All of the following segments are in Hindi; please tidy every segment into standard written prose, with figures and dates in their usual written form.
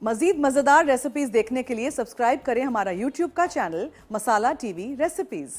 मजीद मजेदार रेसिपीज देखने के लिए सब्सक्राइब करें हमारा यूट्यूब का चैनल मसाला टीवी रेसिपीज।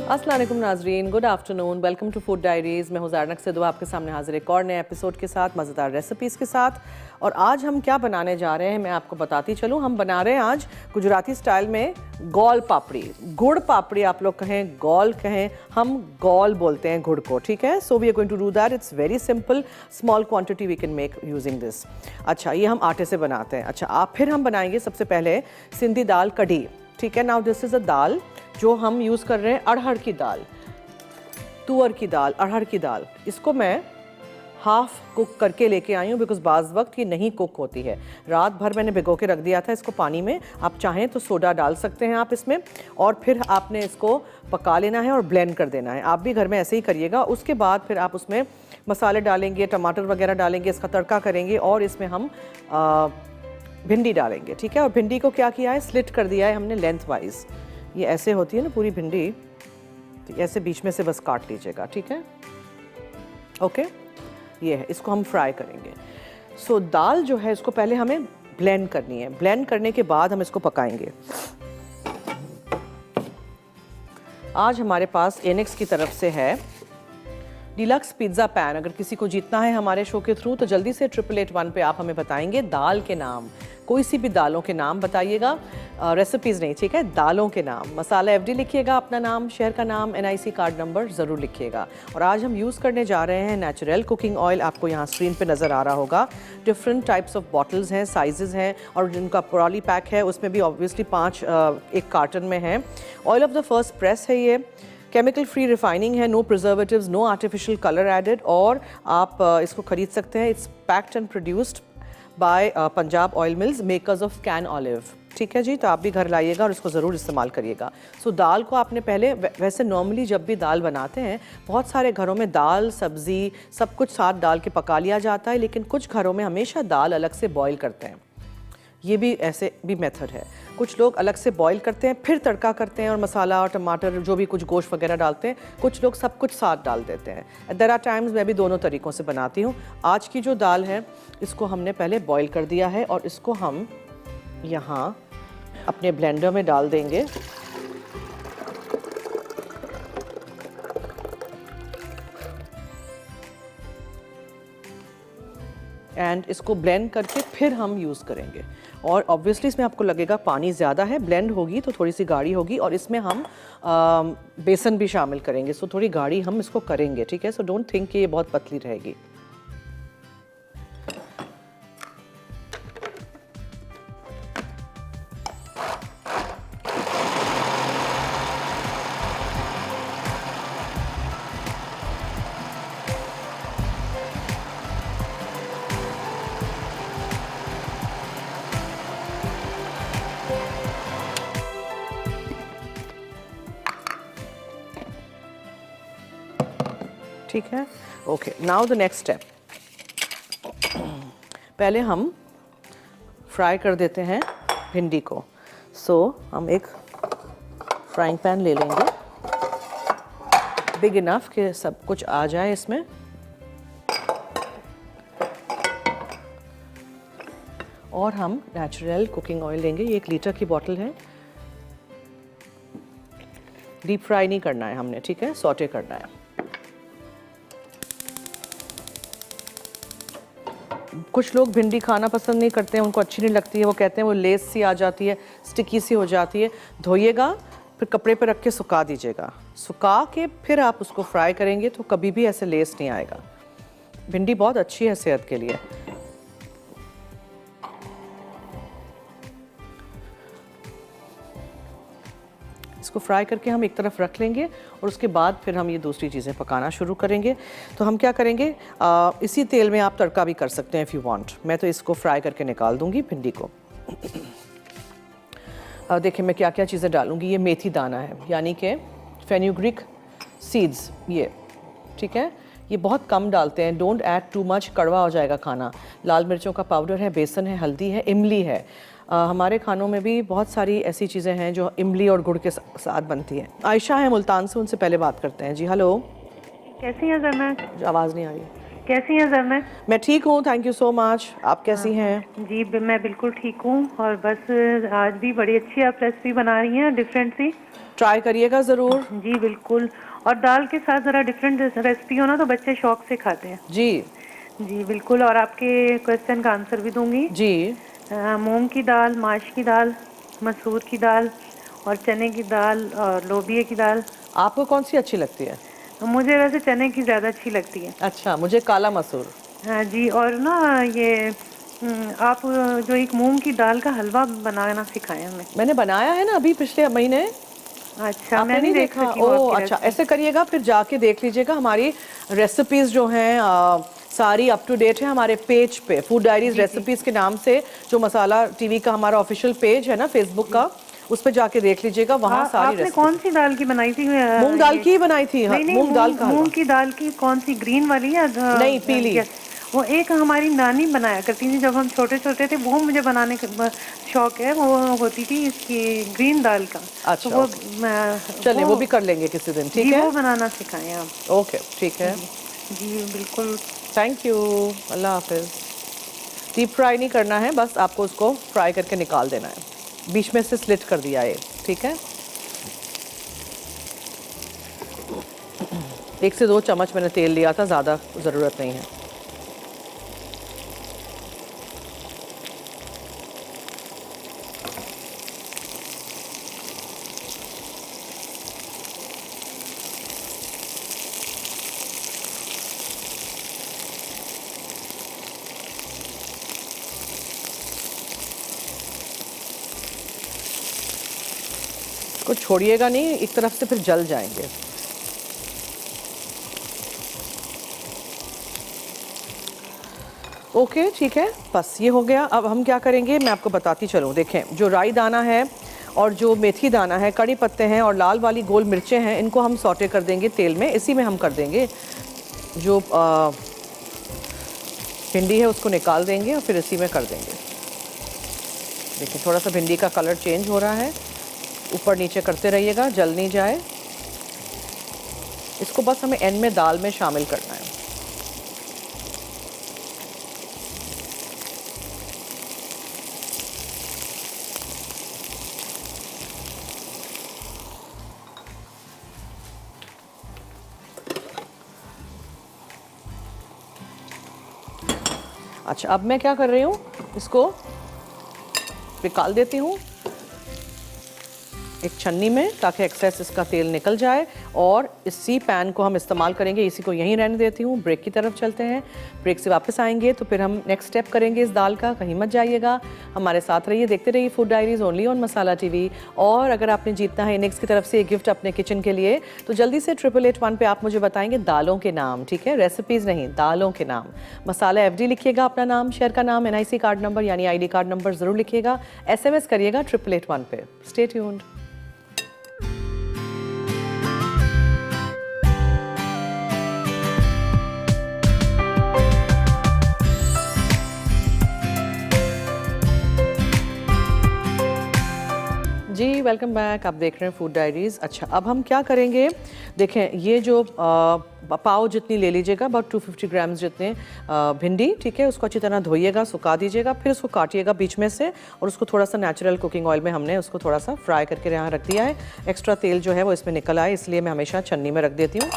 अस्सलाम वालेकुम नाजरीन, good afternoon, welcome to food diaries. मैं हूं ज़ारनक सिद्धू आपके सामने हाजिर एक और नए एपिसोड के साथ, मज़ेदार रेसिपीज़ के साथ। और आज हम क्या बनाने जा रहे हैं मैं आपको बताती चलूं। हम बना रहे हैं आज गुजराती स्टाइल में गोल पापड़ी, गुड़ पापड़ी आप लोग कहें, गोल कहें, हम गोल बोलते हैं गुड़ को, ठीक है। So we are going to do that, it's very simple, small quantity we can make using this. अच्छा, ये हम आटे से बनाते हैं। अच्छा, फिर हम बनाएंगे सबसे पहले सिंधी दाल कढ़ी, ठीक है। नाउ दिस इज़ अ दाल जो हम यूज़ कर रहे हैं, अरहर की दाल, तुअर की दाल, अरहर की दाल। इसको मैं हाफ कुक करके लेके आई हूँ बिकॉज बाज़ वक्त ये नहीं कुक होती है। रात भर मैंने भिगो के रख दिया था इसको पानी में। आप चाहें तो सोडा डाल सकते हैं आप इसमें, और फिर आपने इसको पका लेना है और ब्लेंड कर देना है। आप भी घर में ऐसे ही करिएगा। उसके बाद फिर आप उसमें मसाले डालेंगे, टमाटर वगैरह डालेंगे, इसका तड़का करेंगे और इसमें हम भिंडी डालेंगे, ठीक है। और भिंडी को क्या किया है, स्लिट कर दिया है हमने लेंथ वाइज। ये ऐसे होती है ना पूरी भिंडी, तो ऐसे बीच में से बस काट लीजिएगा, ठीक है। ओके, ये है, इसको हम फ्राई करेंगे। सो दाल जो है इसको पहले हमें ब्लेंड करनी है। ब्लेंड करने के बाद हम इसको पकाएंगे। आज हमारे पास एनेक्स की तरफ से है डिलक्स पिज़्ज़ा पैन। अगर किसी को जीतना है हमारे शो के थ्रू तो जल्दी से 8881 पे आप हमें बताएंगे दाल के नाम, कोई सी भी दालों के नाम बताइएगा, रेसिपीज़ नहीं, ठीक है, दालों के नाम। मसाला FD लिखिएगा, अपना नाम, शहर का नाम, NIC कार्ड नंबर ज़रूर लिखिएगा। और आज हम यूज़ करने जा रहे हैं नेचुरल कुकिंग ऑयल। आपको यहाँ स्क्रीन पे नज़र आ रहा होगा। डिफरेंट टाइप्स ऑफ बॉटल्स हैं, साइजेज़ हैं, और जिनका पॉली पैक है उसमें भी ऑब्वियसली 5 एक कार्टन में है। Oil of the first press है ये, केमिकल फ्री रिफाइनिंग है, no preservatives, no artificial colour added, और आप इसको ख़रीद सकते हैं। It's packed and produced by Punjab oil mills, makers of can olive, ठीक है जी। तो आप भी घर लाइएगा और इसको ज़रूर इस्तेमाल करिएगा। सो दाल को आपने पहले, वैसे नॉर्मली जब भी दाल बनाते हैं बहुत सारे घरों में दाल, सब्ज़ी सब कुछ साथ डाल के पका लिया जाता है, लेकिन कुछ घरों में हमेशा दाल अलग से बॉईल करते हैं। ये भी ऐसे भी मेथड है। कुछ लोग अलग से बॉईल करते हैं, फिर तड़का करते हैं और मसाला और टमाटर जो भी कुछ गोश्त वगैरह डालते हैं। कुछ लोग सब कुछ साथ डाल देते हैं। देयर आर टाइम्स मैं भी दोनों तरीक़ों से बनाती हूँ। आज की जो दाल है इसको हमने पहले बॉईल कर दिया है और इसको हम यहाँ अपने ब्लेंडर में डाल देंगे। एंड इसको ब्लेंड करके फिर हम यूज़ करेंगे। और ऑब्वियसली इसमें आपको लगेगा पानी ज़्यादा है, ब्लेंड होगी तो थोड़ी सी गाढ़ी होगी, और इसमें हम बेसन भी शामिल करेंगे। सो थोड़ी गाढ़ी हम इसको करेंगे, ठीक है। सो डोंट थिंक कि ये बहुत पतली रहेगी। ठीक है, okay. Now the next step, पहले हम फ्राई कर देते हैं भिंडी को। सो हम एक फ्राइंग पैन ले लेंगे, बिग इनफ कि सब कुछ आ जाए इसमें। और हम नेचुरल कुकिंग ऑयल लेंगे, ये 1 लीटर की बोतल है। डीप फ्राई नहीं करना है हमने, ठीक है, सौटे करना है। कुछ लोग भिंडी खाना पसंद नहीं करते हैं, उनको अच्छी नहीं लगती है, वो कहते हैं वो लेस सी आ जाती है, स्टिकी सी हो जाती है। धोइएगा, फिर कपड़े पे रख के सुखा दीजिएगा। सुखा के फिर आप उसको फ्राई करेंगे तो कभी भी ऐसे लेस नहीं आएगा। भिंडी बहुत अच्छी है सेहत के लिए। इसको फ्राई करके हम एक तरफ रख लेंगे और उसके बाद फिर हम ये दूसरी चीज़ें पकाना शुरू करेंगे। तो हम क्या करेंगे, इसी तेल में आप तड़का भी कर सकते हैं इफ़ यू वांट। मैं तो इसको फ्राई करके निकाल दूंगी भिंडी को। देखिए मैं क्या क्या चीज़ें डालूंगी। ये मेथी दाना है, यानी कि फेन्यूग्रीक सीड्स, ये ठीक है। ये बहुत कम डालते हैं, डोंट ऐड टू मच, कड़वा हो जाएगा खाना। लाल मिर्चों का पाउडर है, बेसन है, हल्दी है, इमली है। हमारे खानों में भी बहुत सारी ऐसी चीज़ें हैं जो इमली और गुड़ के साथ बनती हैं। आयशा है मुल्तान से, उनसे पहले बात करते हैं। जी हेलो, कैसी हैं ज़रना? आवाज़ नहीं आ रही। कैसी हैं ज़रना? मैं ठीक हूँ, थैंक यू सो मच। आप कैसी हैं? जी मैं बिल्कुल ठीक हूँ। और बस आज भी बड़ी अच्छी आप रेसिपी बना रही हैं, डिफरेंट सी। ट्राई करिएगा ज़रूर। जी बिल्कुल। और दाल के साथ ज़रा डिफरेंट रेसिपी हो ना तो बच्चे शौक से खाते हैं। जी जी बिल्कुल। और आपके क्वेश्चन का आंसर भी दूंगी। जी। मूंग की दाल, माश की दाल, मसूर की दाल और चने की दाल और लोबिया की दाल। आपको कौन सी अच्छी लगती है? मुझे वैसे चने की ज़्यादा अच्छी लगती है। अच्छा, मुझे काला मसूर। हाँ जी। और ना ये आप जो एक मूंग की दाल का हलवा बनाना सिखाएं हमें। मैंने बनाया है ना अभी पिछले महीने। अच्छा, आपने मैं नहीं नहीं देख देखा? सकी वो ओह आपकी अच्छा, रेसिपी। ऐसे करिएगा, फिर जाके देख लीजिएगा। हमारी रेसिपीज़ जो हैं सारी अप टू डेट है हमारे पेज पे, फूड डायरीज जी जी रेसिपीज़ के नाम से, जो मसाला टीवी का हमारा ऑफिशियल पेज है ना फेसबुक जी। का, उस पर जाके देख लीजिएगा, वहाँ सारी आपने कौन रेसिपीज। सी दाल की बनाई थी? मूंग दाल ये की ही बनाई थी, नहीं नहीं, मूंग दाल मूंग का हलवा। मूंग की दाल की कौन सी, ग्रीन वाली या नहीं, पीली। यस। वो एक हमारी नानी बनाया करती थी जब हम छोटे छोटे थे, वो मुझे बनाने का शौक है। वो होती थी इसकी ग्रीन दाल का। तो अच्छा वो ओके, चलिए वो भी कर लेंगे किसी दिन, ठीक जी है? वो बनाना सिखाएं आप। ओके ठीक है। जी जी बिल्कुल। थैंक यू, अल्लाह हाफिज़। डीप फ्राई नहीं करना है, बस आपको उसको फ्राई करके निकाल देना है, बीच में से स्लिट कर दिया है, ठीक है? 1 से 2 चम्मच मैंने तेल लिया था, ज़्यादा ज़रूरत नहीं है। इसको छोड़िएगा नहीं, एक तरफ से फिर जल जाएंगे। ओके ठीक है, बस ये हो गया। अब हम क्या करेंगे मैं आपको बताती चलूँ। देखें, जो राई दाना है और जो मेथी दाना है, कड़ी पत्ते हैं और लाल वाली गोल मिर्चें हैं, इनको हम सौटे कर देंगे तेल में। इसी में हम कर देंगे जो भिंडी है उसको निकाल देंगे और फिर इसी में कर देंगे। देखिए थोड़ा सा भिंडी का कलर चेंज हो रहा है, ऊपर नीचे करते रहिएगा, जल नहीं जाए। इसको बस हमें एंड में दाल में शामिल करना है। अच्छा, अब मैं क्या कर रही हूँ, इसको निकाल देती हूँ एक छन्नी में, ताकि एक्सेस इसका तेल निकल जाए। और इसी पैन को हम इस्तेमाल करेंगे। इसी को यहीं रहने देती हूँ, ब्रेक की तरफ चलते हैं। ब्रेक से वापस आएंगे तो फिर हम नेक्स्ट स्टेप करेंगे इस दाल का। कहीं मत जाइएगा, हमारे साथ रहिए, देखते रहिए food diaries only on masala TV. और अगर आपने जीतना है इनेक्स की तरफ से गिफ्ट अपने किचन के लिए, तो जल्दी से 8881 पे आप मुझे बताएंगे दालों के नाम, ठीक है? रेसिपीज़ नहीं, दालों के नाम। मसाला FD लिखिएगा, अपना नाम, शेयर का नाम, NIC कार्ड नंबर यानी ID कार्ड नंबर ज़रूर लिखिएगा। SMS करिएगा 8881 पे। Stay tuned. जी वेलकम बैक, आप देख रहे हैं फूड डायरीज़। अच्छा, अब हम क्या करेंगे, देखें ये जो पाव जितनी ले लीजिएगा, अबाउट 250 ग्राम्स जितने भिंडी, ठीक है? उसको अच्छी तरह धोइएगा, सुखा दीजिएगा, फिर उसको काटिएगा बीच में से और उसको थोड़ा सा नेचुरल कुकिंग ऑयल में हमने उसको थोड़ा सा फ्राई करके यहाँ रख दिया है। एक्स्ट्रा तेल जो है वो इसमें निकल आए, इसलिए मैं हमेशा छन्नी में रख देती हूँ।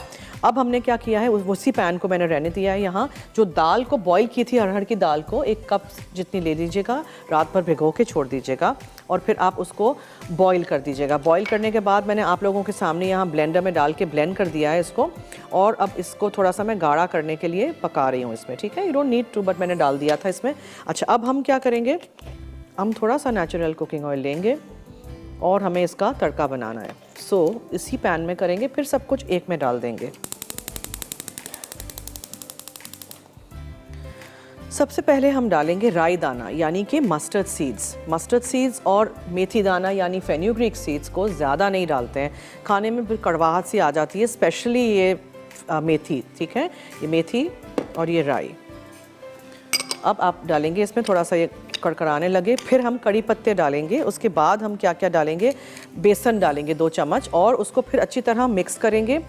अब हमने क्या किया है, उसी पैन को मैंने रहने दिया है यहाँ। जो दाल को बॉईल की थी, अरहर की दाल को 1 कप जितनी ले लीजिएगा, रात भर भिगो के छोड़ दीजिएगा और फिर आप उसको बॉईल कर दीजिएगा। बॉईल करने के बाद मैंने आप लोगों के सामने यहाँ ब्लेंडर में डाल के ब्लेंड कर दिया है इसको। और अब इसको थोड़ा सा मैं गाढ़ा करने के लिए पका रही हूँ इसमें, ठीक है? You don't need to, but मैंने डाल दिया था इसमें। अच्छा, अब हम क्या करेंगे, हम थोड़ा सा नेचुरल कुकिंग ऑयल लेंगे और हमें इसका तड़का बनाना है। सो इसी पैन में करेंगे, फिर सब कुछ एक में डाल देंगे। सबसे पहले हम डालेंगे राई दाना यानी कि मस्टर्ड सीड्स। मस्टर्ड सीड्स और मेथी दाना यानी फेन्यूग्रीक सीड्स को ज़्यादा नहीं डालते हैं, खाने में फिर कड़वाहट सी आ जाती है, स्पेशली ये मेथी, ठीक है? ये मेथी और ये राई। अब आप डालेंगे इसमें, थोड़ा सा ये कड़कड़ाने लगे, फिर हम कड़ी पत्ते डालेंगे। उसके बाद हम क्या क्या डालेंगे, बेसन डालेंगे 2 चम्मच और उसको फिर अच्छी तरह मिक्स करेंगे।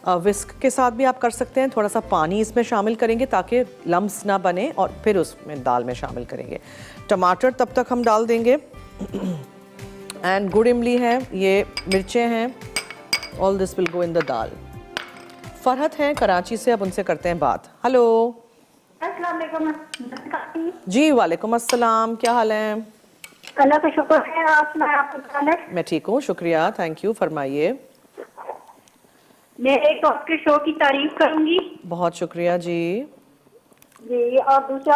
विस्क के साथ भी आप कर सकते हैं। थोड़ा सा पानी इसमें शामिल करेंगे ताकि लम्स ना बने, और फिर उसमें दाल में शामिल करेंगे। टमाटर तब तक हम डाल देंगे एंड गुड़ इमली है, ये मिर्चें हैं, all this will go in the dal. Farhat हैं कराची से, अब उनसे करते हैं बात। हेलो। अस्सलाम वालेकुम। जी वालेकुम अस्सलाम, क्या हाल है? अल्लाह का शुक्र है, आप सुनाएं, आपका क्या हाल है? मैं ठीक हूँ, शुक्रिया, थैंक यू। फरमाइए। मैं एक तो आपके शो की तारीफ करूंगी बहुत शुक्रिया जी। जी। और दूसरा,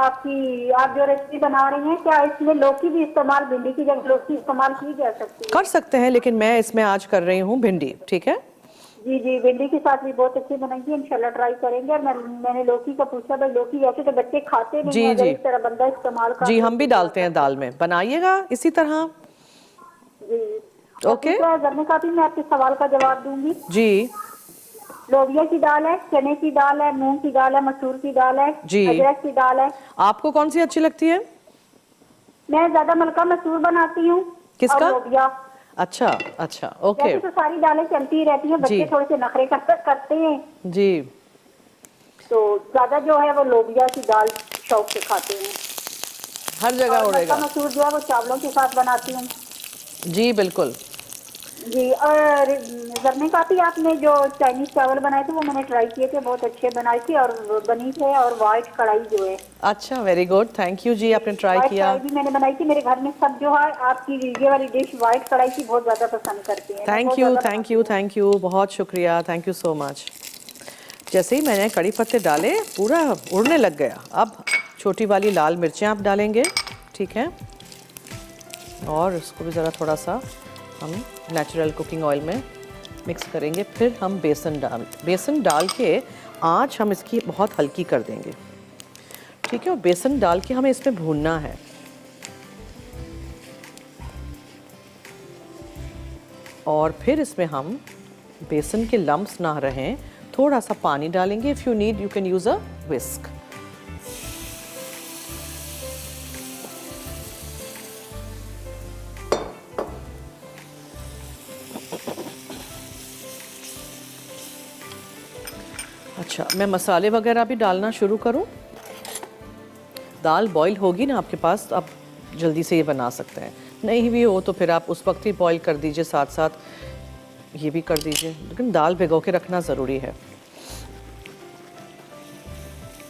आपकी आप जो रेसिपी बना रही हैं, क्या इसमें लौकी भी इस्तेमाल, भिंडी की जगह लौकी इस्तेमाल की जा सकती है? कर सकते हैं, लेकिन मैं इसमें आज कर रही हूँ भिंडी। ठीक है जी जी, भिंडी के साथ भी बहुत अच्छी बनाएंगे, इंशाल्लाह ट्राई करेंगे। और मैंने लौकी का पूछा, भाई लौकी वैसे तो बच्चे खाते नहीं जी हैं, अगर जी इस तरह बंदा इस्तेमाल कर जी, हम भी डालते हैं दाल में, बनाइएगा इसी तरह। जी। ओके गर्मी का भी मैं आपके सवाल का जवाब दूंगी। जी लोबिया की दाल है, चने की दाल है, मूंग की दाल है, मसूर की दाल है, जी। अदरक की दाल है। आपको कौन सी अच्छी लगती है? मैं ज्यादा मलका मसूर बनाती हूँ। किसका? और लोबिया। अच्छा अच्छा, ओके वैसे तो सारी दालें चलती ही रहती हैं, जी। बच्चे थोड़े से नखरे करते हैं, जी। तो ज्यादा जो है वो लोबिया की दाल शौक से खाते हैं। हर जगह और उड़ेगा। मलका मसूर जो है वो चावलों के साथ बनाती हूँ। जी बिल्कुल। जी। और जरने का भी आपने जो चाइनीज चावल बनाए थे वो मैंने ट्राई किए थे, बहुत अच्छे बनाए थे और बनी थे। और व्हाइट कढ़ाई जो है, अच्छा, वेरी गुड, थैंक यू जी, आपने ट्राई व्हाइट किया। कढ़ाई भी मैंने बनाई थी। मेरे घर में सब जो है आपकी ये वाली डिश व्हाइट कढ़ाई की बहुत ज्यादा पसंद करते हैं। Thank you thank you thank you, बहुत शुक्रिया, थैंक यू सो मच। जैसे ही मैंने कड़ी पत्ते डाले पूरा उड़ने लग गया। अब छोटी वाली लाल मिर्चें आप डालेंगे, ठीक है, और इसको भी ज़रा थोड़ा सा हम नेचुरल कुकिंग ऑयल में मिक्स करेंगे। फिर हम बेसन डाल के आँच हम इसकी बहुत हल्की कर देंगे, ठीक है। और बेसन डाल के हमें इसमें भूनना है। और फिर इसमें हम बेसन के लम्प्स ना रहें, थोड़ा सा पानी डालेंगे। If you need you can use a whisk. अच्छा, मैं मसाले वगैरह भी डालना शुरू करूं? दाल बॉईल होगी ना आपके पास, आप जल्दी से ये बना सकते हैं। नहीं भी हो तो फिर आप उस वक्त ही बॉईल कर दीजिए, साथ साथ ये भी कर दीजिए, लेकिन दाल भिगो के रखना ज़रूरी है।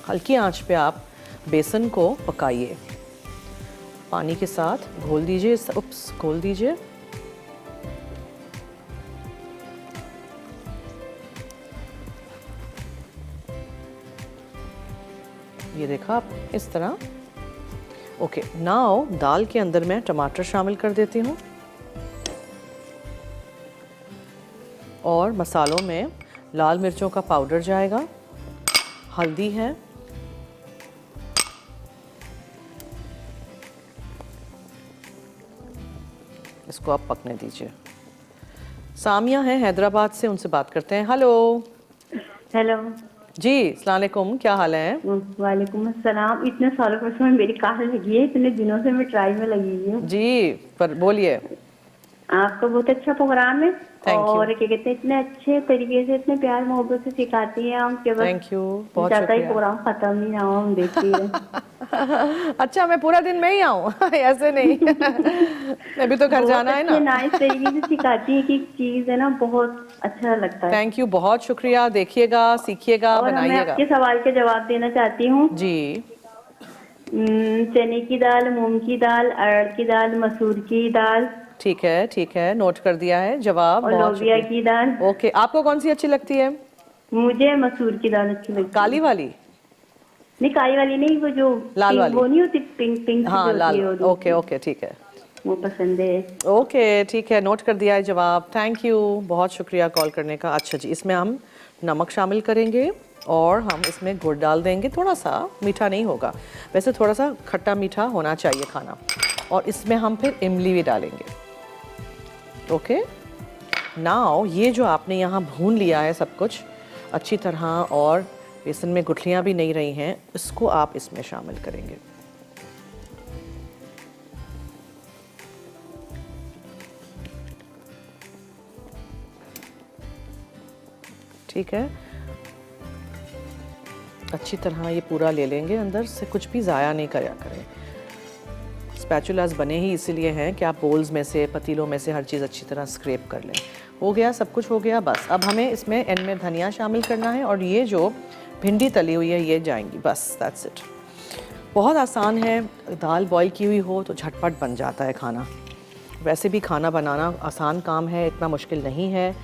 हल्की आंच पे आप बेसन को पकाइए, पानी के साथ घोल दीजिए, घोल दीजिए। ये देखा आप, इस तरह। ओके, नाउ दाल के अंदर मैं टमाटर शामिल कर देती हूँ और मसालों में लाल मिर्चों का पाउडर जाएगा, हल्दी है, इसको आप पकने दीजिए। सामिया है हैदराबाद से, उनसे बात करते हैं। हेलो। हेलो जी, अस्सलाम वालेकुम, क्या हाल है? वालेकुम अस्सलाम। इतने सालों पर में मेरी कार लगी है, इतने दिनों से मैं ट्राई में लगी हुई हूँ। जी, पर बोलिए। आपका बहुत अच्छा प्रोग्राम है। Thank you. और क्या कहते हैं, इतने अच्छे तरीके से, इतने प्यार मोहब्बत से सिखाती हैं हम, कि बस थैंक यू, बहुत चाहता ही शुक्रिया। प्रोग्राम खत्म नहीं ना हो, हम देखती हैं। अच्छा, मैं पूरा दिन में ही आऊँ? ऐसे नहीं। मैं भी तो घर जाना है ना। नाइस तरीके से सिखाती है कि चीज है ना, बहुत अच्छा लगता है। थैंक यू, बहुत शुक्रिया। देखिएगा, सीखिएगा, और मैं बनाइएगा। आपके सवाल के जवाब देना चाहती हूँ। जी। चने की दाल, मूंग की दाल, अरहर की दाल, मसूर की दाल ठीक है, नोट कर दिया है जवाब। और बहुत लोबिया शुक्रिया। की दाल। ओके, आपको कौन सी अच्छी लगती है? मुझे मसूर की दाल अच्छी लगती काली है। वाली? नहीं, काली वाली नहीं, वो जो लाल वाली? वो नहीं होती, पिंक पिंक हाँ, जो लाल। होती है, ओके ओके, ठीक है, वो पसंद है। ओके, ठीक है, नोट कर दिया है जवाब। थैंक यू, बहुत शुक्रिया कॉल करने का। अच्छा जी, इसमें हम नमक शामिल करेंगे और हम इसमें गुड़ डाल देंगे। थोड़ा सा मीठा नहीं होगा, वैसे थोड़ा सा खट्टा मीठा होना चाहिए खाना। और इसमें हम फिर इमली भी डालेंगे। ओके, नाउ ये जो आपने यहाँ भून लिया है सब कुछ अच्छी तरह, और बेसन में गुठलियाँ भी नहीं रही हैं, इसको आप इसमें शामिल करेंगे। ठीक है, अच्छी तरह ये पूरा ले लेंगे, अंदर से कुछ भी ज़ाया नहीं करा करें। स्पैचुलास बने ही इसीलिए हैं कि आप बोल्स में से, पतीलों में से हर चीज़ अच्छी तरह स्क्रैप कर लें। हो गया, सब कुछ हो गया। बस अब हमें इसमें एंड में धनिया शामिल करना है और ये जो भिंडी तली हुई है ये जाएंगी, बस दैट्स इट। बहुत आसान है, दाल बॉईल की हुई हो तो झटपट बन जाता है खाना। वैसे भी खाना बनाना आसान काम है, इतना मुश्किल नहीं है।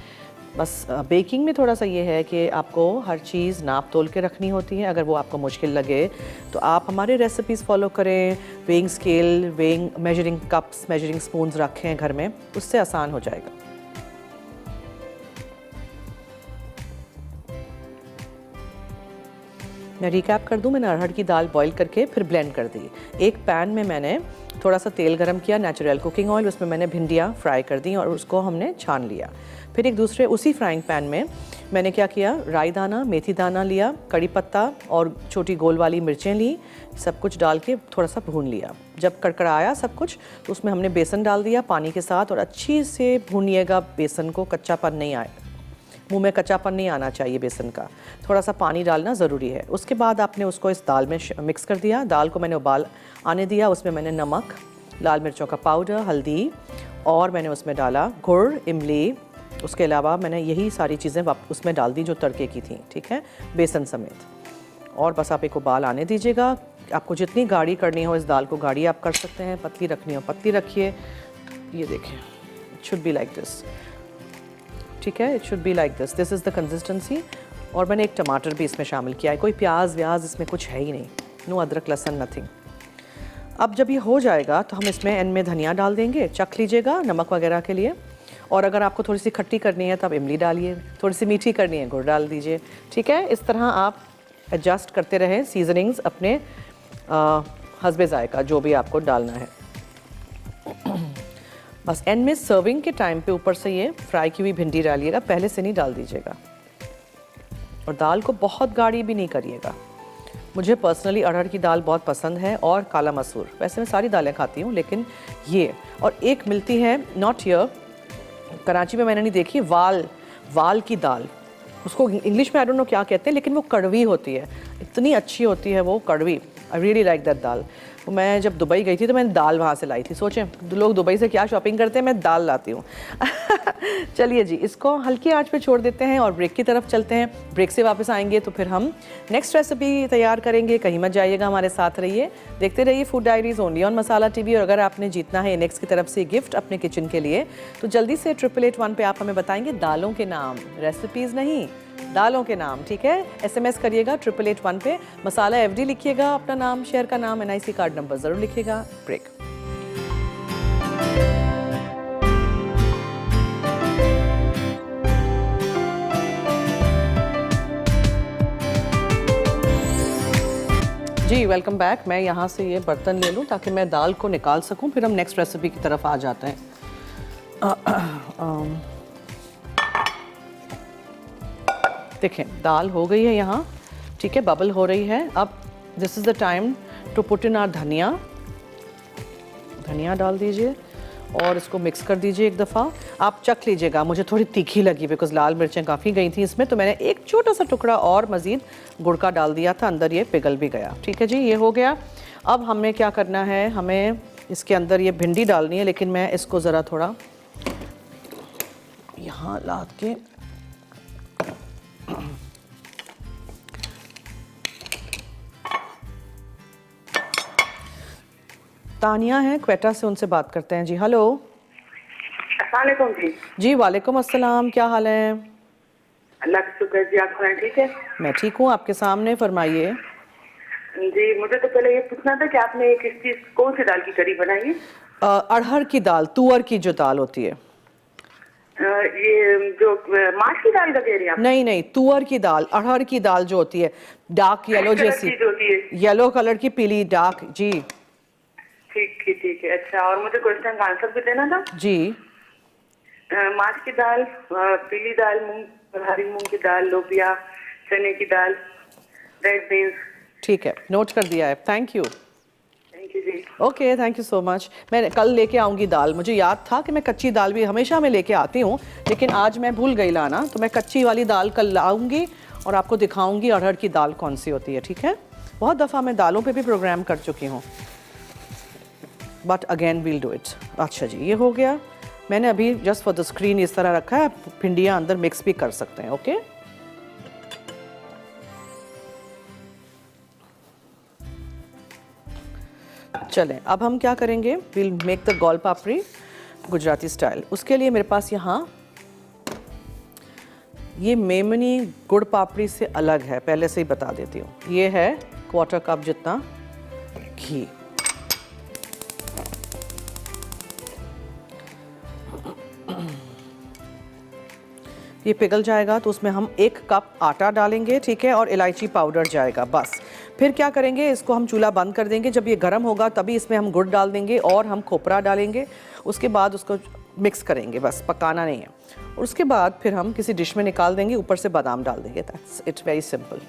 बस बेकिंग में थोड़ा सा ये है कि आपको हर चीज़ नाप तोल के रखनी होती है। अगर वो आपको मुश्किल लगे तो आप हमारे रेसिपीज़ फॉलो करें, weighing scale, weighing measuring cups, measuring spoons रखें घर में, उससे आसान हो जाएगा। मैं रिकैप कर दूं, मैंने अरहर की दाल बॉईल करके फिर ब्लेंड कर दी। एक पैन में मैंने थोड़ा सा तेल गरम किया, नेचुरल कुकिंग ऑयल, उसमें मैंने भिंडियाँ फ्राई कर दी और उसको हमने छान लिया। फिर एक दूसरे उसी फ्राइंग पैन में मैंने क्या किया, राई दाना, मेथी दाना लिया, कड़ी पत्ता और छोटी गोल वाली मिर्चें ली, सब कुछ डाल के थोड़ा सा भून लिया। जब कड़कड़ाया सब कुछ तो उसमें हमने बेसन डाल दिया पानी के साथ और अच्छी से भूनिएगा बेसन को, कच्चापन नहीं आए, मुंह में कच्चापन नहीं आना चाहिए बेसन का। थोड़ा सा पानी डालना ज़रूरी है। उसके बाद आपने उसको इस दाल में मिक्स कर दिया। दाल को मैंने उबाल आने दिया, उसमें मैंने नमक, लाल मिर्चों का पाउडर, हल्दी और मैंने उसमें डाला गुड़, इमली। उसके अलावा मैंने यही सारी चीज़ें उसमें डाल दी जो तड़के की थी, ठीक है, बेसन समेत। और बस आप एक उबाल आने दीजिएगा। आपको जितनी गाढ़ी करनी हो इस दाल को गाढ़ी आप कर सकते हैं, पतली रखनी हो पतली रखिए। ये देखें, it should be like this, ठीक है, it should be like this, this is the consistency. और मैंने एक टमाटर भी इसमें शामिल किया है, कोई प्याज व्याज इसमें कुछ है ही नहीं, नो अदरक लहसुन नथिंग। अब जब ये हो जाएगा तो हम इसमें एंड में धनिया डाल देंगे, चख लीजिएगा नमक वगैरह के लिए। और अगर आपको थोड़ी सी खट्टी करनी है तो आप इमली डालिए, थोड़ी सी मीठी करनी है गुड़ डाल दीजिए, ठीक है। इस तरह आप एडजस्ट करते रहें सीजनिंग्स अपने हस्बे जायका जो भी आपको डालना है। बस एंड में सर्विंग के टाइम पे ऊपर से ये फ्राई की हुई भिंडी डालिएगा, पहले से नहीं डाल दीजिएगा। और दाल को बहुत गाढ़ी भी नहीं करिएगा। मुझे पर्सनली अरहर की दाल बहुत पसंद है और काला मसूर, वैसे मैं सारी दालें खाती हूँ लेकिन ये, और एक मिलती है नॉट हियर, कराची में मैंने नहीं देखी, वाल की दाल, उसको इंग्लिश में आई डोंट नो क्या कहते हैं, लेकिन वो कड़वी होती है, इतनी अच्छी होती है वो कड़वी। आई रियली लाइक दैट दाल। मैं जब दुबई गई थी तो मैंने दाल वहाँ से लाई थी। सोचें लोग दुबई से क्या शॉपिंग करते हैं, मैं दाल लाती हूँ। चलिए जी, इसको हल्की आंच पे छोड़ देते हैं और ब्रेक की तरफ चलते हैं। ब्रेक से वापस आएंगे तो फिर हम नेक्स्ट रेसिपी तैयार करेंगे। कहीं मत जाइएगा, हमारे साथ रहिए, देखते रहिए food diaries only on masala TV. और अगर आपने जीतना है नेक्स्ट की तरफ से गिफ्ट अपने किचन के लिए तो जल्दी से 888 पे आप हमें बताएंगे दालों के नाम, रेसिपीज़ नहीं, दालों के नाम, ठीक है। SMS करिएगा 888 पे, मसाला FD लिखिएगा, अपना नाम, शहर का नाम, NIC कार्ड नंबर ज़रूर लिखिएगा। ब्रेक। जी वेलकम बैक। मैं यहाँ से ये बर्तन ले लूँ ताकि मैं दाल को निकाल सकूँ, फिर हम नेक्स्ट रेसिपी की तरफ आ जाते हैं। देखें दाल हो गई है यहाँ, ठीक है, बबल हो रही है। अब this is the time to put in our dhania. धनिया डाल दीजिए और इसको मिक्स कर दीजिए एक दफ़ा। आप चख लीजिएगा, मुझे थोड़ी तीखी लगी बिकॉज लाल मिर्चें काफ़ी गई थी इसमें, तो मैंने एक छोटा सा टुकड़ा और मज़ीद गुड़ का डाल दिया था, अंदर ये पिघल भी गया, ठीक है जी, ये हो गया। अब हमें क्या करना है, हमें इसके अंदर ये भिंडी डालनी है, लेकिन मैं इसको ज़रा थोड़ा यहाँ लाद के तानिया है क्वेटा से, उनसे बात करते हैं जी। हेलो। अस्सलाम वालेकुम जी। जी वालेकुम अस्सलाम, क्या हाल है? अल्लाह का शुक्र जी, आप सुनाएं ठीक है? मैं ठीक हूँ, आपके सामने, फरमाइए। जी मुझे तो पहले ये पूछना था कि आपने किस चीज, कौन सी दाल की करी बनाई है? अरहर की दाल, तुअर की जो दाल होती है। ये जो माश की दाल का कह रही हैं आप? नहीं नहीं, तुअर की दाल, अरहर की दाल जो होती है, डार्क येलो जैसी, येलो कलर की, पीली डार्क। जी ठीक है। अच्छा, और मुझे क्वेश्चन का आंसर भी देना था जी। माश की दाल, पीली दाल, मूंग, हरी मूंग की दाल, लोबिया, चने की दाल, रेड बीन्स। ठीक है, नोट कर दिया है, थैंक यू। थैंक यू जी। जी। Okay, thank you so much. मैं कल लेके आऊँगी दाल। मुझे याद था कि मैं कच्ची दाल भी हमेशा मैं लेके आती हूँ, लेकिन आज मैं भूल गई लाना, तो मैं कच्ची वाली दाल कल लाऊंगी और आपको दिखाऊंगी अरहर की दाल कौन सी होती है, ठीक है? बहुत दफ़ा मैं दालों पे भी प्रोग्राम कर चुकी हूँ, but again we'll do it. अच्छा जी, ये हो गया। मैंने अभी जस्ट फॉर द स्क्रीन इस तरह रखा है, भिंडियाँ अंदर मिक्स भी कर सकते हैं। ओके, चलें, अब हम क्या करेंगे, will make the goal papdi Gujarati style. उसके लिए मेरे पास यहाँ ये मेमनी गुड़ पापड़ी से अलग है, पहले से ही बता देती हूँ। ये है 1/4 कप जितना घी। ये पिघल जाएगा तो उसमें हम 1 कप आटा डालेंगे, ठीक है, और इलायची पाउडर जाएगा, बस। फिर क्या करेंगे, इसको हम चूल्हा बंद कर देंगे। जब ये गर्म होगा तभी इसमें हम गुड़ डाल देंगे और हम खोपरा डालेंगे। उसके बाद उसको मिक्स करेंगे, बस पकाना नहीं है। और उसके बाद फिर हम किसी डिश में निकाल देंगे, ऊपर से बादाम डाल देंगे। That's it's very simple.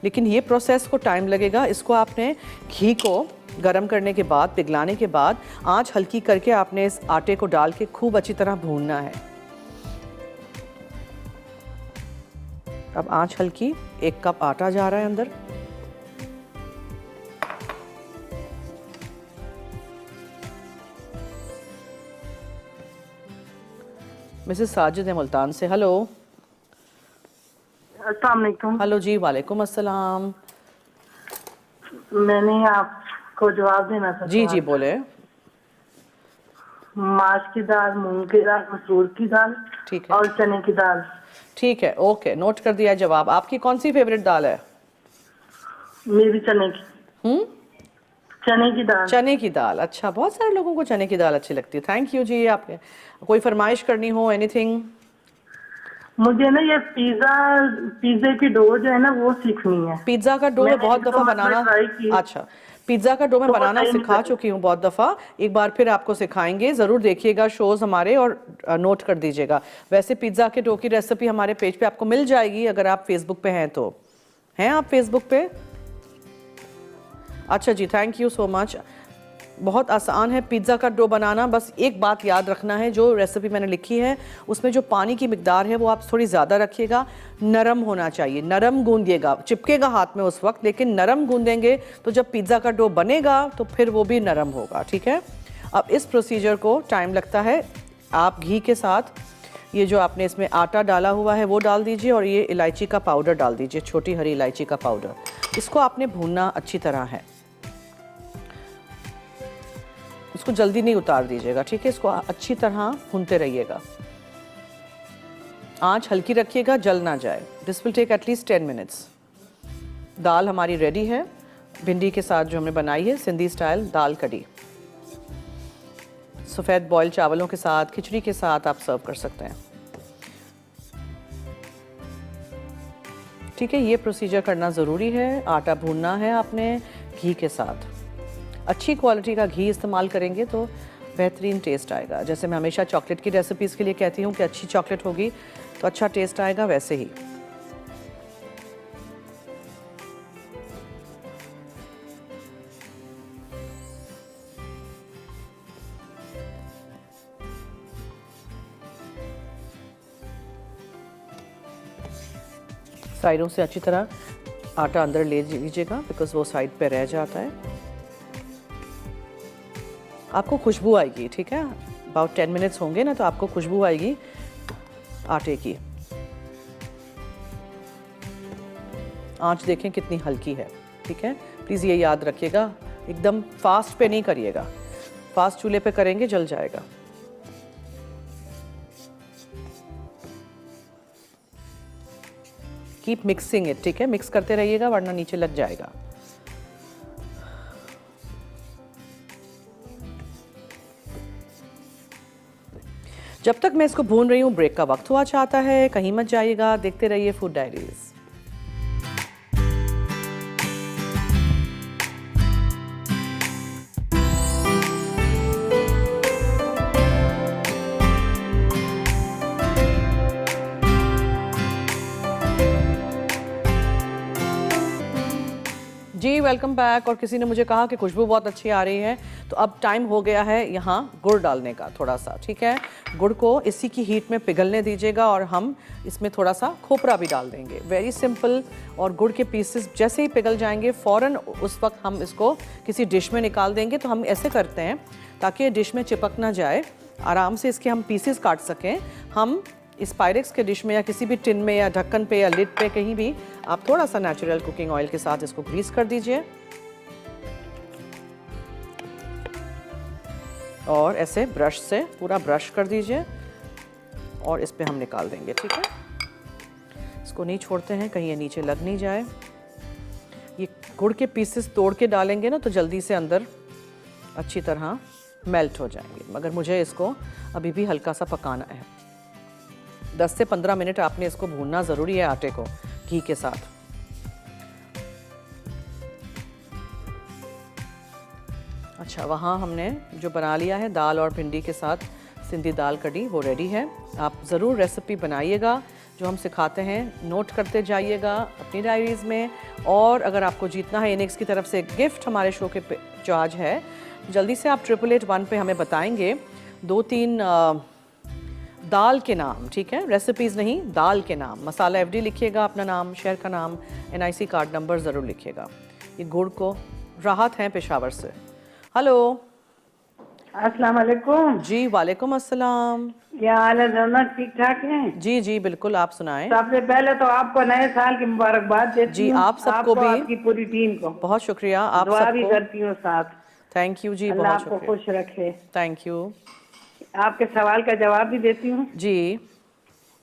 लेकिन ये प्रोसेस को टाइम लगेगा। इसको आपने घी को गरम करने के बाद, पिघलाने के बाद आंच हल्की करके आपने इस आटे को डाल के खूब अच्छी तरह भूनना है। अब आंच हल्की, 1 कप आटा जा रहा है अंदर। मिसेस साजिद है मुल्तान से। हेलो। अस्सलाम वालेकुम। हेलो जी, वालेकुम अस्सलाम। मैंने आपको जवाब देना था। जी जी, बोले। माश की दाल, मूंग की दाल, मसूर की दाल, ठीक है, और चने की दाल। ठीक है, ओके, नोट कर दिया जवाब। आपकी कौन सी फेवरेट दाल है? मेरी चने की। चने की दाल। चने की दाल। अच्छा, बहुत सारे लोगों को चने की दाल अच्छी लगती है। थैंक यू जी। आपके कोई फरमाइश करनी हो, एनीथिंग? मुझे ना ये पिज्जे की डो जो है ना वो सीखनी है। पिज्जा का डो मैंने बहुत एक दो दफ़ा मरतबा बनाना। ट्राई की। अच्छा, पिज्ज़ा का डो मैं तो बनाना बताइए सिखा मुझे। चुकी हूँ बहुत दफ़ा। एक बार फिर आपको सिखाएंगे, ज़रूर देखिएगा शोज़ हमारे और नोट कर दीजिएगा। वैसे पिज़्ज़ा के डो की रेसिपी हमारे पेज पे आपको मिल जाएगी, अगर आप फेसबुक पे हैं तो। हैं आप फेसबुक पे? अच्छा जी, थैंक यू सो मच। बहुत आसान है पिज़्ज़ा का डो बनाना। बस एक बात याद रखना है, जो रेसिपी मैंने लिखी है उसमें जो पानी की मिकदार है वो आप थोड़ी ज़्यादा रखिएगा। नरम होना चाहिए, नरम गूंदिएगा। चिपकेगा हाथ में उस वक्त, लेकिन नरम गूंदेंगे तो जब पिज़्ज़ा का डो बनेगा तो फिर वो भी नरम होगा, ठीक है? अब इस प्रोसीजर को टाइम लगता है। आप घी के साथ ये जो आपने इसमें आटा डाला हुआ है वो डाल दीजिए, और ये इलायची का पाउडर डाल दीजिए, छोटी हरी इलायची का पाउडर। इसको आपने भूनना अच्छी तरह है, इसको जल्दी नहीं उतार दीजिएगा, ठीक है? इसको अच्छी तरह भूनते रहिएगा। आंच हल्की रखिएगा, जल ना जाए। This will take at least 10 minutes. दाल हमारी रेडी है, भिंडी के साथ जो हमने बनाई है सिंधी स्टाइल दाल कड़ी। सफ़ेद बॉयल चावलों के साथ, खिचड़ी के साथ आप सर्व कर सकते हैं, ठीक है? ये प्रोसीजर करना ज़रूरी है। आटा भूनना है आपने घी के साथ। अच्छी क्वालिटी का घी इस्तेमाल करेंगे तो बेहतरीन टेस्ट आएगा। जैसे मैं हमेशा चॉकलेट की रेसिपीज़ के लिए कहती हूँ कि अच्छी चॉकलेट होगी तो अच्छा टेस्ट आएगा, वैसे ही। साइडों से अच्छी तरह आटा अंदर ले लीजिएगा, बिकॉज वो साइड पे रह जाता है। आपको खुशबू आएगी, ठीक है? अबाउट 10 मिनट्स होंगे ना तो आपको खुशबू आएगी आटे की। आंच देखें कितनी हल्की है, ठीक है? प्लीज़ ये याद रखिएगा, एकदम फास्ट पे नहीं करिएगा। फास्ट चूल्हे पे करेंगे जल जाएगा। कीप मिक्सिंग इट, ठीक है? मिक्स करते रहिएगा वरना नीचे लग जाएगा। जब तक मैं इसको भून रही हूँ ब्रेक का वक्त हुआ चाहता है, कहीं मत जाइएगा, देखते रहिए फूड डायरीज। जी वेलकम बैक। और किसी ने मुझे कहा कि खुशबू बहुत अच्छी आ रही है, तो अब टाइम हो गया है यहाँ गुड़ डालने का थोड़ा सा। ठीक है, गुड़ को इसी की हीट में पिघलने दीजिएगा और हम इसमें थोड़ा सा खोपरा भी डाल देंगे। Very simple. और गुड़ के पीसेस जैसे ही पिघल जाएंगे फ़ौरन उस वक्त हम इसको किसी डिश में निकाल देंगे। तो हम ऐसे करते हैं ताकि डिश में चिपक ना जाए, आराम से इसके हम पीसेस काट सकें। हम इस पायरेक्स के डिश में या किसी भी टिन में या ढक्कन पे या लिड पे कहीं भी आप थोड़ा सा नेचुरल कुकिंग ऑयल के साथ इसको ग्रीस कर दीजिए और ऐसे ब्रश से पूरा ब्रश कर दीजिए और इस पे हम निकाल देंगे। ठीक है, इसको नहीं छोड़ते हैं कहीं ये नीचे लग नहीं जाए। ये गुड़ के पीसेस तोड़ के डालेंगे ना तो जल्दी से अंदर अच्छी तरह मेल्ट हो जाएंगे, मगर मुझे इसको अभी भी हल्का सा पकाना है। 10 से 15 मिनट आपने इसको भूनना ज़रूरी है आटे को घी के साथ। अच्छा, वहाँ हमने जो बना लिया है दाल और भिंडी के साथ सिंधी दाल कढ़ी, वो रेडी है। आप ज़रूर रेसिपी बनाइएगा, जो हम सिखाते हैं नोट करते जाइएगा अपनी डायरीज़ में। और अगर आपको जीतना है इनिक्स की तरफ से गिफ्ट हमारे शो के चार्ज है, जल्दी से आप 8881 पे हमें बताएंगे 2-3 दाल के नाम। ठीक है, रेसिपीज़ नहीं, दाल के नाम। मसाला FD लिखिएगा, अपना नाम, शहर का नाम, NIC कार्ड नंबर ज़रूर लिखिएगा। ये गुड़ को राहत हैं पेशावर से। हेलो, अस्सलाम वालेकुम। जी वालेकुम अस्सलाम। क्या हाल है दोनों, ठीक ठाक हैं? जी जी बिल्कुल, आप सुनाएं। सबसे पहले तो आपको नए साल की मुबारकबाद देती जी, हूँ। आप सबको भी, आपकी पूरी टीम को बहुत शुक्रिया। आप दुआ भी सबको करती हूँ साथ। थैंक यू जी, अल्लाह बहुत आपको शुक्रिया। खुश रखे। थैंक यू आपके सवाल का जवाब भी देती हूँ जी।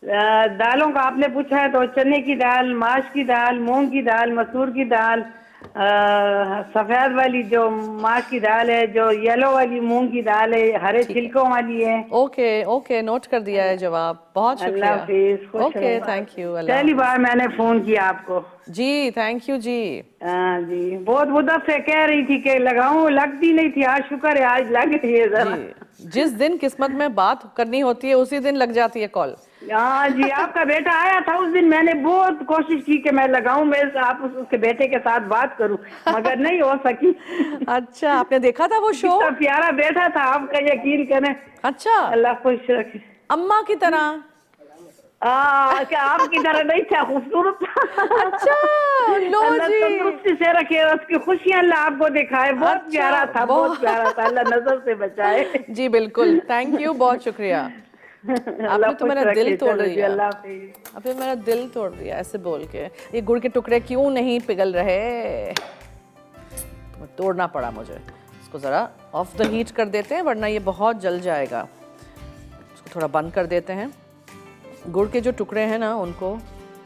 दालों का आपने पूछा है तो चने की दाल, माश की दाल, मूंग की दाल, मसूर की दाल, सफेद वाली जो माश की दाल है, जो येलो वाली मूंग की दाल है, हरे छिलकों वाली है। ओके ओके, नोट कर दिया है जवाब, बहुत शुक्रिया। अल्लाह हाफिज, खुश ओके, रहें। Thank you. पहली बार मैंने फोन किया आपको। जी थैंक यू जी। हाँ जी, बहुत मुद्दत से कह रही थी कि लगाऊं, लगती नहीं थी। आज शुक्र है आज लग रही है जरा। जी, जिस दिन किस्मत में बात करनी होती है उसी दिन लग जाती है कॉल। हाँ जी, आपका बेटा आया था उस दिन, मैंने बहुत कोशिश की कि मैं लगाऊं, मैं आप उसके बेटे के साथ बात करूं, मगर नहीं हो सकी। अच्छा, आपने देखा था वो शो? कितना प्यारा बेटा था, आपका यकीन करें। अच्छा, अल्लाह खुश रखे। अम्मा की तरह? क्या आपकी तरह नहीं था, खूबसूरत था। अच्छा, लो अल्लाह जी, तंदुरुस्ती से रखे, उसकी खुशियां अल्लाह आपको दिखाए। बहुत अच्छा, प्यारा था, बहुत प्यारा था। अल्लाह नजर से बचाए। जी बिल्कुल, थैंक यू, बहुत शुक्रिया। आपने तो मेरा दिल तोड़ दिया, आपने मेरा दिल तोड़ दिया ऐसे बोल के। ये गुड़ के टुकड़े क्यों नहीं पिघल रहे? तो तोड़ना पड़ा मुझे। इसको ज़रा ऑफ द हीट कर देते हैं वरना ये बहुत जल जाएगा। इसको थोड़ा बंद कर देते हैं। गुड़ के जो टुकड़े हैं ना उनको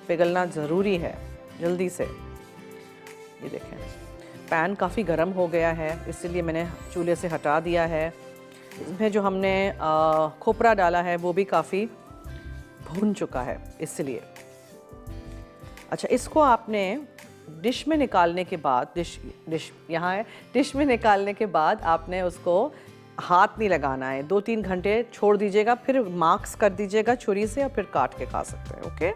पिघलना ज़रूरी है जल्दी से। ये देखें, पैन काफ़ी गर्म हो गया है, इसीलिए मैंने चूल्हे से हटा दिया है। इसमें जो हमने खोपरा डाला है वो भी काफ़ी भून चुका है इसलिए। अच्छा, इसको आपने डिश में निकालने के बाद, डिश यहाँ है, डिश में निकालने के बाद आपने उसको हाथ नहीं लगाना है। 2-3 घंटे छोड़ दीजिएगा, फिर मार्क्स कर दीजिएगा छुरी से और फिर काट के खा सकते हैं। ओके,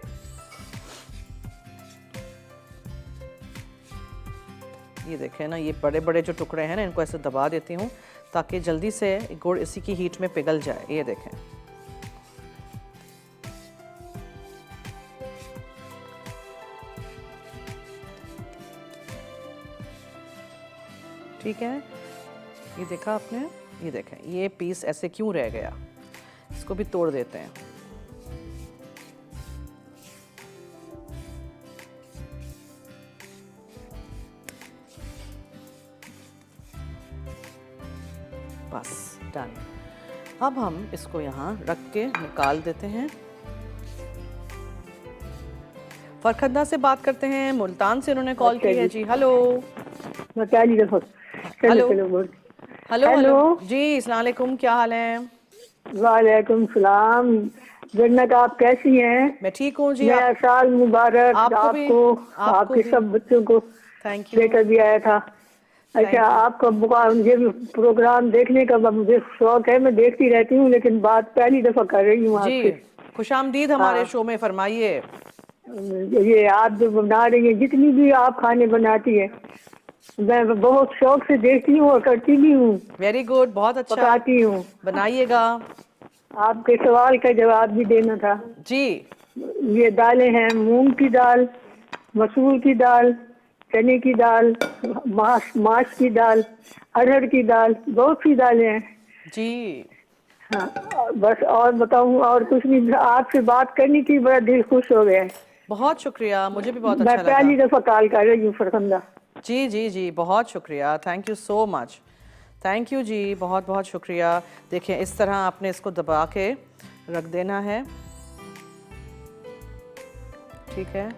ये देखें ना, ये बड़े बड़े जो टुकड़े हैं ना, इनको ऐसे दबा देती हूँ ताकि जल्दी से गुड़ इसी की हीट में पिघल जाए। ये देखें, ठीक है। ये देखा आपने, ये देखें, ये पीस ऐसे क्यों रह गया, इसको भी तोड़ देते हैं। बस डन। अब हम इसको यहाँ रख के निकाल देते हैं। फरखंदा से बात करते हैं, मुल्तान से उन्होंने कॉल की है जी। हेलो हेलो हेलो हेलो जी, अस्सलाम वालेकुम, क्या हाल है? वालेकुम सलाम। जन्नत, आप कैसी हैं? मैं ठीक हूँ जी। नया साल मुबारक आपको, आपके सब बच्चों को। Thank you. बेटा भी आया था। अच्छा, आपका मुझे प्रोग्राम देखने का मुझे शौक है, मैं देखती रहती हूँ, लेकिन बात पहली दफा कर रही हूँ जी। खुशामदीद हमारे शो में, फरमाइए। ये आप जो बना रही हैं, जितनी भी आप खाने बनाती हैं, मैं बहुत शौक से देखती हूँ और करती भी हूँ, वेरी गुड, बहुत अच्छा, पकाती हूँ। बनाइएगा। आपके सवाल का जवाब भी देना था जी। ये दालें हैं, मूंग की दाल, मसूर की दाल, चने की दाल, माश की दाल, अरहर की दाल, बहुत सी दालें हैं जी। हाँ। बस और बताऊँ और कुछ नहीं, आपसे बात करने की बड़ा दिल खुश हो गया है। बहुत शुक्रिया, मुझे भी बहुत मैं अच्छा पहली लगा। दफा कॉल कर रही हूँ फरखंदा। जी जी जी, बहुत शुक्रिया, thank you so much, thank you जी, बहुत बहुत शुक्रिया। देखिए इस तरह आपने इसको दबा के रख देना है, ठीक है।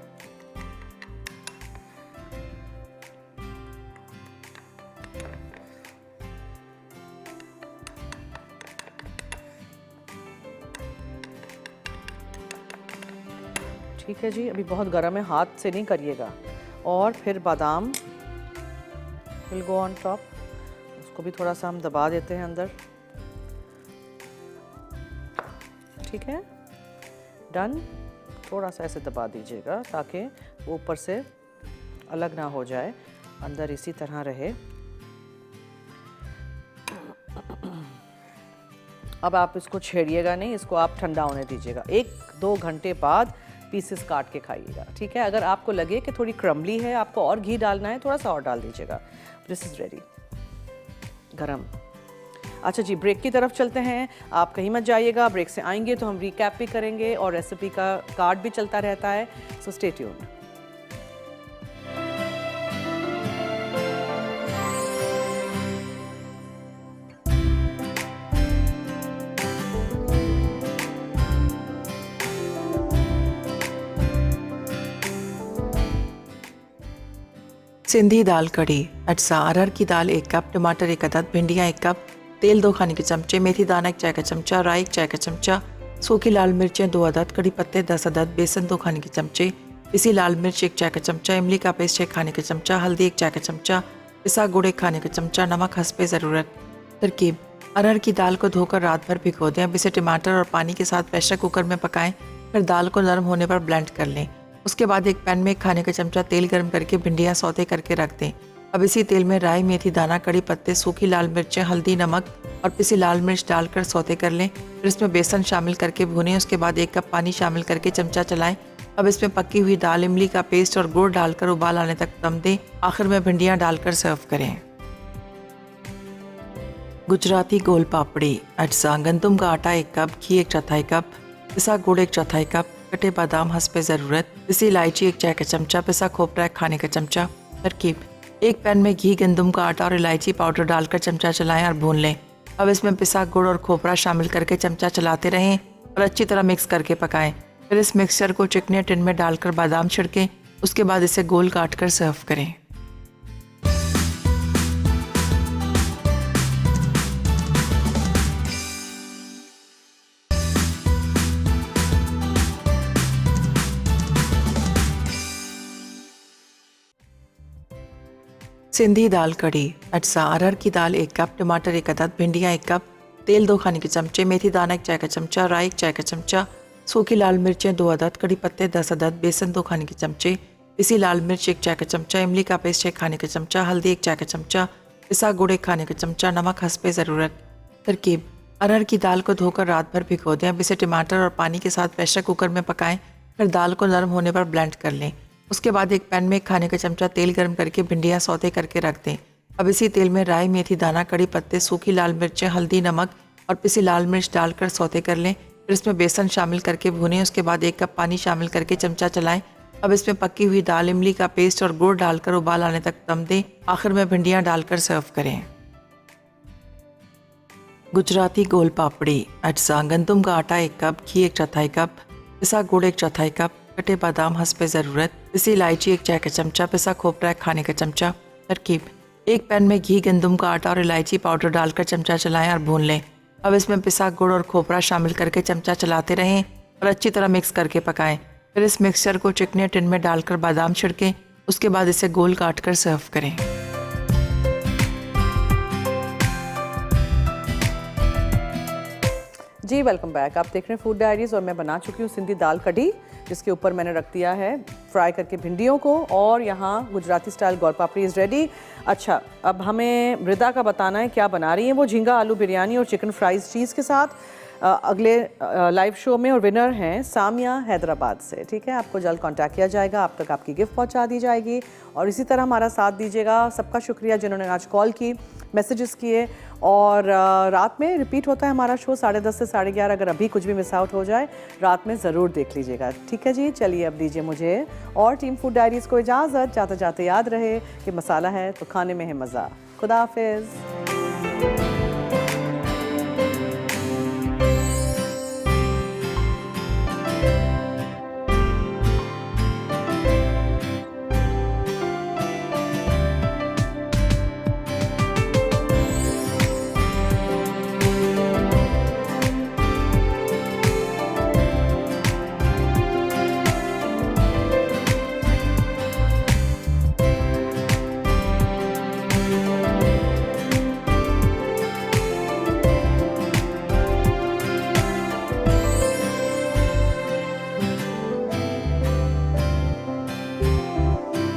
ठीक है जी, अभी बहुत गर्म है, हाथ से नहीं करिएगा। और फिर बादाम विल गो ऑन टॉप, उसको भी थोड़ा सा हम दबा देते हैं अंदर, ठीक है, डन। थोड़ा सा ऐसे दबा दीजिएगा ताकि वो ऊपर से अलग ना हो जाए, अंदर इसी तरह रहे। अब आप इसको छेड़िएगा नहीं, इसको आप ठंडा होने दीजिएगा। 1-2 घंटे बाद पीसेस काट के खाइएगा, ठीक है। अगर आपको लगे कि थोड़ी क्रम्बली है, आपको और घी डालना है, थोड़ा सा और डाल दीजिएगा। दिस इज़ रेडी, गरम। अच्छा जी, ब्रेक की तरफ चलते हैं, आप कहीं मत जाइएगा। ब्रेक से आएंगे तो हम रिकैप भी करेंगे और रेसिपी का कार्ड भी चलता रहता है, सो स्टे ट्यून्ड। सिंधी दाल कढ़ी। अटसा अरहर की दाल 1 कप, टमाटर 1 अदद, भिंडियाँ 1 कप, तेल 2 खाने के चमचे, मेथी दाना 1 चाय का चमचा, राई 1 चाय का चमचा, सूखी लाल मिर्चें 2 अदद, कड़ी पत्ते 10 अदद, बेसन 2 खाने के चमचे, पिसी लाल मिर्च 1 चाय का चमचा, इमली का पेस्ट 1 खाने के चमचा, हल्दी 1 चाय का चमचा, पिसा गुड़ 1 खाने का चमचा, नमक हस्बे ज़रूरत। तरकीब: अरहर की दाल को धोकर रात भर भिगो दें। अब इसे टमाटर और पानी के साथ प्रेशर कुकर में पकाएं, फिर दाल को नरम होने पर ब्लेंड कर लें। उसके बाद एक पैन में 1 खाने का चमचा तेल गर्म करके भिंडियाँ सौते करके रख दें। अब इसी तेल में राई, मेथी दाना, कड़ी पत्ते, सूखी लाल मिर्चें, हल्दी, नमक और पिसी लाल मिर्च डालकर सौते कर लें। फिर इसमें बेसन शामिल करके भूनें। उसके बाद 1 कप पानी शामिल करके चमचा चलाएं। अब इसमें पकी हुई दाल, इमली का पेस्ट और गुड़ डालकर उबाल आने तक दम दें। आखिर में भिंडियाँ डालकर सर्व करें। गुजराती गोल पापड़ी। अज्जा: गंदम का आटा 1 कप, घी 1/4 कप, पिसा गुड़ 1/4 कप, कटे बादाम हस्बे ज़रूरत, पिसी इलायची 1 चाय का चमचा, पिसा खोपरा 1 खाने का चमचा। तरकीब: एक पैन में घी, गंदम का आटा और इलायची पाउडर डालकर चमचा चलाएं और भून लें। अब इसमें पिसा गुड़ और खोपरा शामिल करके चमचा चलाते रहें और अच्छी तरह मिक्स करके पकाएं। फिर इस मिक्सचर को चिकने टिन में डालकर बादाम छिड़कें। उसके बाद इसे गोल काट कर सर्व करें। सिंधी दाल कढ़ी। अटसा अरहर की दाल 1 कप, टमाटर 1 अदद, भिंडियाँ 1 कप, तेल 2 खाने के चमचे, मेथी दाना 1 चाय का चमचा, राई 1 चाय का चमचा, सूखी लाल मिर्चें 2 अदद, कड़ी पत्ते 10 अदद, बेसन 2 खाने के चमचे, पिसी लाल मिर्च 1 चाय का चमचा, इमली का पेस्ट 1 खाने का चमचा, हल्दी 1 चाय का चमचा, पिसा गुड़ 1 खाने का चमचा, नमक हस्बे ज़रूरत। तरकीब: अरहर की दाल को धोकर रात भर भिगो दें। अब इसे टमाटर और पानी के साथ प्रेशर कुकर में पकाएं, फिर दाल को नरम होने पर ब्लेंड कर लें। उसके बाद एक पैन में 1 खाने का चमचा तेल गर्म करके भिंडियाँ सौते करके रख दें। अब इसी तेल में राई, मेथी दाना, कड़ी पत्ते, सूखी लाल मिर्चें, हल्दी, नमक और पिसी लाल मिर्च डालकर सौते कर लें। फिर इसमें बेसन शामिल करके भूनें। उसके बाद 1 कप पानी शामिल करके चमचा चलाएं। अब इसमें पकी हुई दाल, इमली का पेस्ट और गुड़ डालकर उबाल आने तक दम दें। आखिर में भिंडियाँ डालकर सर्व करें। गुजराती गोल पापड़ी। अज्जा: गंदम का आटा 1 कप, घी 1/4 कप, पिसा गुड़ 1/4 कप, कटे बादाम हस्बे ज़रूरत, पिसी इलायची 1 चाय का चमचा, पिसा खोपरा 1 खाने का चमचा। तरकीब: एक पैन में घी, गंदम का आटा और इलायची पाउडर डालकर चमचा चलाएं और भून लें। अब इसमें पिसा गुड़ और खोपरा शामिल करके चमचा चलाते रहें और अच्छी तरह मिक्स करके पकाएं। फिर इस मिक्सचर को चिकने टिन में डालकर बादाम छिड़कें। उसके बाद इसे गोल काट कर सर्व करें। जी वेलकम बैक। आप देख रहे हैं फूड डायरीज और मैं बना चुकी हूँ सिंधी दाल कढ़ी, जिसके ऊपर मैंने रख दिया है फ्राई करके भिंडियों को, और यहाँ Gujarati style goal papdi is ready. अच्छा, अब हमें मृदा का बताना है क्या बना रही है वो। झींगा आलू बिरयानी और चिकन फ्राइज चीज़ के साथ अगले लाइव शो में, और विनर हैं सामिया हैदराबाद से। ठीक है, आपको जल्द कांटेक्ट किया जाएगा, आप तक आपकी गिफ्ट पहुंचा दी जाएगी, और इसी तरह हमारा साथ दीजिएगा। सबका शुक्रिया जिन्होंने आज कॉल की, मैसेजेस किए, और रात में रिपीट होता है हमारा शो 10:30 से 11:30। अगर अभी कुछ भी मिस आउट हो जाए रात में ज़रूर देख लीजिएगा। ठीक है जी, चलिए अब दीजिए मुझे और टीम फूड डायरीज़ को इजाज़त। जाते जाते याद रहे कि मसाला है तो खाने में है मज़ा। खुदा हाफिज़।